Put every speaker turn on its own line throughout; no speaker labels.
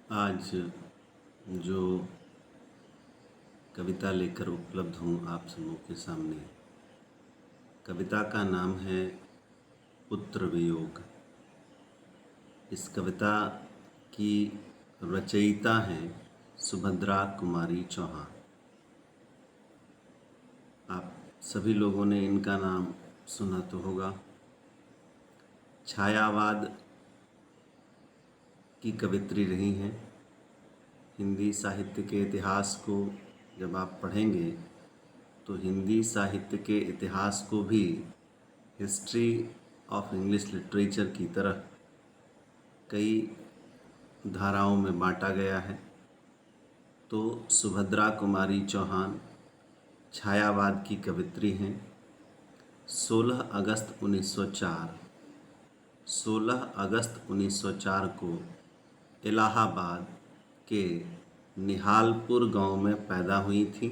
आज जो कविता लेकर उपलब्ध हूँ आप सबों के सामने, कविता का नाम है पुत्र वियोग। इस कविता की रचयिता हैं सुभद्रा कुमारी चौहान। आप सभी लोगों ने इनका नाम सुना तो होगा। छायावाद की कवित्री रही हैं। हिंदी साहित्य के इतिहास को जब आप पढ़ेंगे तो हिंदी साहित्य के इतिहास को भी हिस्ट्री ऑफ इंग्लिश लिटरेचर की तरह कई धाराओं में बांटा गया है। तो सुभद्रा कुमारी चौहान छायावाद की कवित्री हैं। 16 अगस्त 1904 को इलाहाबाद के निहालपुर गांव में पैदा हुई थी।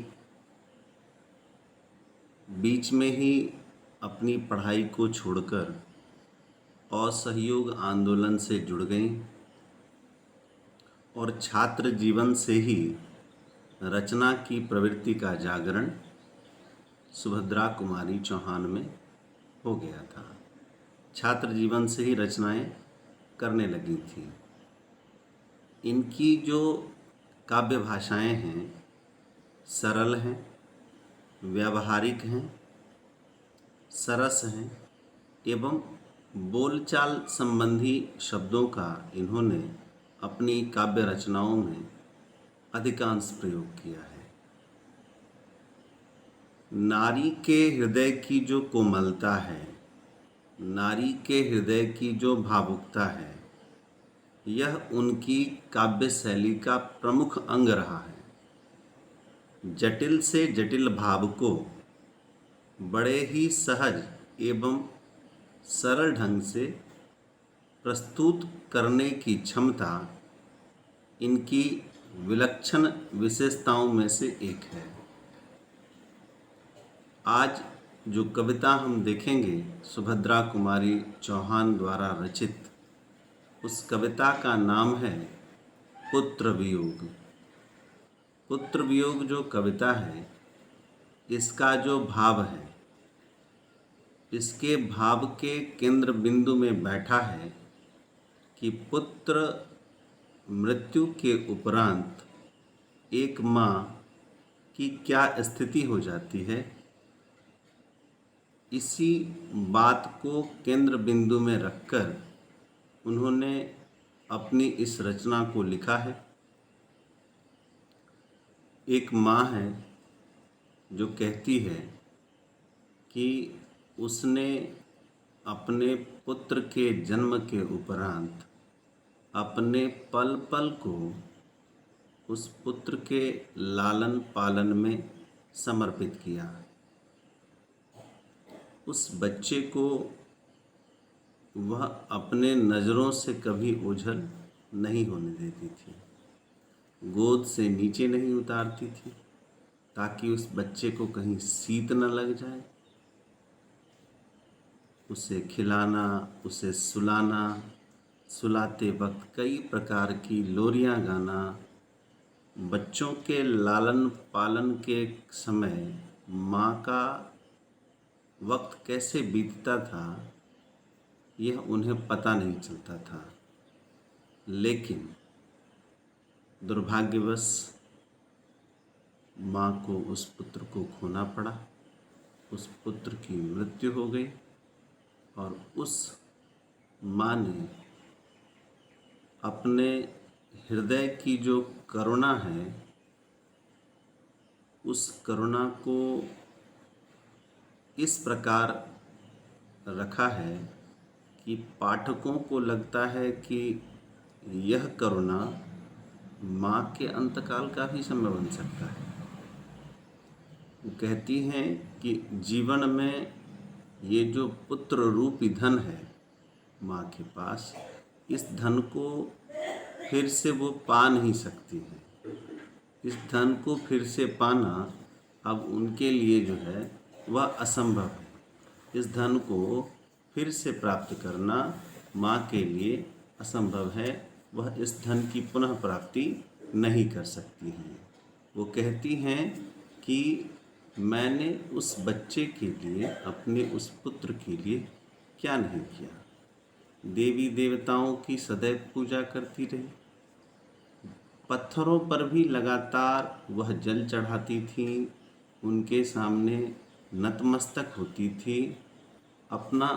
बीच में ही अपनी पढ़ाई को छोड़कर असहयोग आंदोलन से जुड़ गईं और छात्र जीवन से ही रचना की प्रवृत्ति का जागरण सुभद्रा कुमारी चौहान में हो गया था। छात्र जीवन से ही रचनाएं करने लगी थी। इनकी जो काव्य भाषाएं हैं सरल हैं, व्यावहारिक हैं, सरस हैं एवं बोलचाल संबंधी शब्दों का इन्होंने अपनी काव्य रचनाओं में अधिकांश प्रयोग किया है। नारी के हृदय की जो कोमलता है, नारी के हृदय की जो भावुकता है, यह उनकी काव्य शैली का प्रमुख अंग रहा है। जटिल से जटिल भाव को बड़े ही सहज एवं सरल ढंग से प्रस्तुत करने की क्षमता इनकी विलक्षण विशेषताओं में से एक है। आज जो कविता हम देखेंगे सुभद्रा कुमारी चौहान द्वारा रचित, उस कविता का नाम है पुत्र वियोग। पुत्र वियोग जो कविता है, इसका जो भाव है, इसके भाव के केंद्र बिंदु में बैठा है कि पुत्र मृत्यु के उपरांत एक माँ की क्या स्थिति हो जाती है। इसी बात को केंद्र बिंदु में रखकर उन्होंने अपनी इस रचना को लिखा है। एक माँ है जो कहती है कि उसने अपने पुत्र के जन्म के उपरांत अपने पल पल को उस पुत्र के लालन पालन में समर्पित किया। उस बच्चे को वह अपने नज़रों से कभी ओझल नहीं होने देती थी, गोद से नीचे नहीं उतारती थी ताकि उस बच्चे को कहीं शीत न लग जाए। उसे खिलाना, उसे सुलाना, सुलाते वक्त कई प्रकार की लोरियां गाना, बच्चों के लालन पालन के समय माँ का वक्त कैसे बीतता था यह उन्हें पता नहीं चलता था। लेकिन दुर्भाग्यवश माँ को उस पुत्र को खोना पड़ा। उस पुत्र की मृत्यु हो गई और उस माँ ने अपने हृदय की जो करुणा है, उस करुणा को इस प्रकार रखा है कि पाठकों को लगता है कि यह करुणा माँ के अंतकाल का भी समय बन सकता है। वो कहती हैं कि जीवन में ये जो पुत्र रूपी धन है माँ के पास, इस धन को फिर से वो पा नहीं सकती है। इस धन को फिर से पाना अब उनके लिए जो है वह असंभव है। इस धन को फिर से प्राप्त करना माँ के लिए असंभव है वह इस धन की पुनः प्राप्ति नहीं कर सकती हैं। वो कहती हैं कि मैंने उस बच्चे के लिए, अपने उस पुत्र के लिए क्या नहीं किया। देवी देवताओं की सदैव पूजा करती रही, पत्थरों पर भी लगातार वह जल चढ़ाती थी, उनके सामने नतमस्तक होती थी, अपना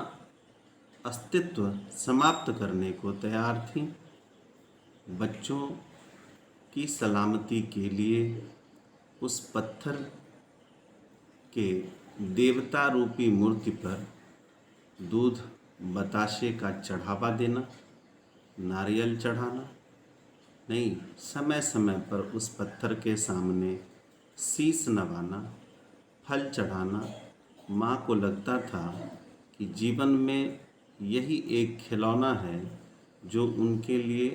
अस्तित्व समाप्त करने को तैयार थी। बच्चों की सलामती के लिए उस पत्थर के देवता रूपी मूर्ति पर दूध बताशे का चढ़ावा देना, नारियल चढ़ाना नहीं, समय समय पर उस पत्थर के सामने शीश नवाना, फल चढ़ाना। माँ को लगता था कि जीवन में यही एक खिलौना है जो उनके लिए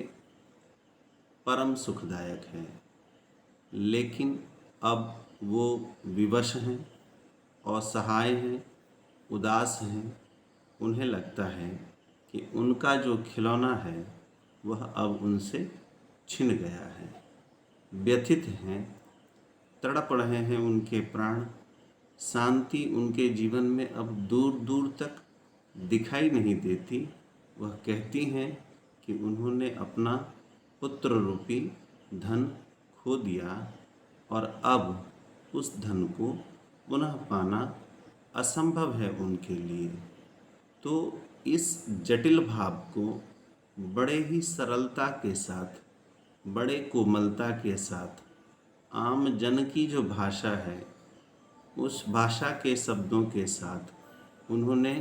परम सुखदायक है। लेकिन अब वो विवश हैं, असहाय हैं, उदास हैं। उन्हें लगता है कि उनका जो खिलौना है वह अब उनसे छिन गया है। व्यथित हैं, तड़प रहे हैं उनके प्राण। शांति उनके जीवन में अब दूर दूर तक दिखाई नहीं देती। वह कहती हैं कि उन्होंने अपना पुत्र रूपी धन खो दिया और अब उस धन को पुनः पाना असंभव है उनके लिए। तो इस जटिल भाव को बड़े ही सरलता के साथ, बड़े कोमलता के साथ, आम जन की जो भाषा है उस भाषा के शब्दों के साथ उन्होंने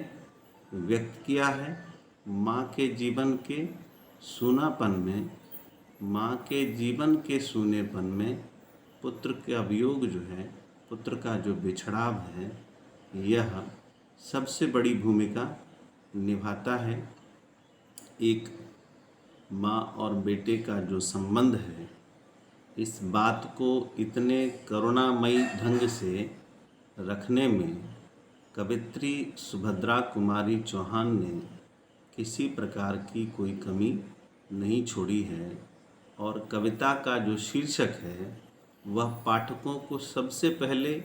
व्यक्त किया है। माँ के जीवन के सूनापन में, माँ के जीवन के सूनेपन में पुत्र का वियोग जो है, पुत्र का जो बिछड़ाव है, यह सबसे बड़ी भूमिका निभाता है। एक माँ और बेटे का जो संबंध है, इस बात को इतने करुणामयी ढंग से रखने में कवित्री सुभद्रा कुमारी चौहान ने किसी प्रकार की कोई कमी नहीं छोड़ी है। और कविता का जो शीर्षक है वह पाठकों को सबसे पहले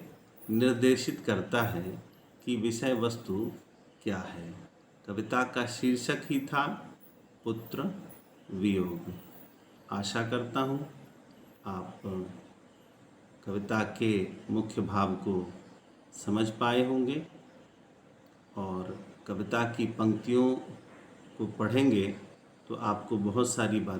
निर्देशित करता है कि विषय वस्तु क्या है। कविता का शीर्षक ही था पुत्र वियोग। आशा करता हूँ आप कविता के मुख्य भाव को समझ पाए होंगे और कविता की पंक्तियों को पढ़ेंगे तो आपको बहुत सारी बात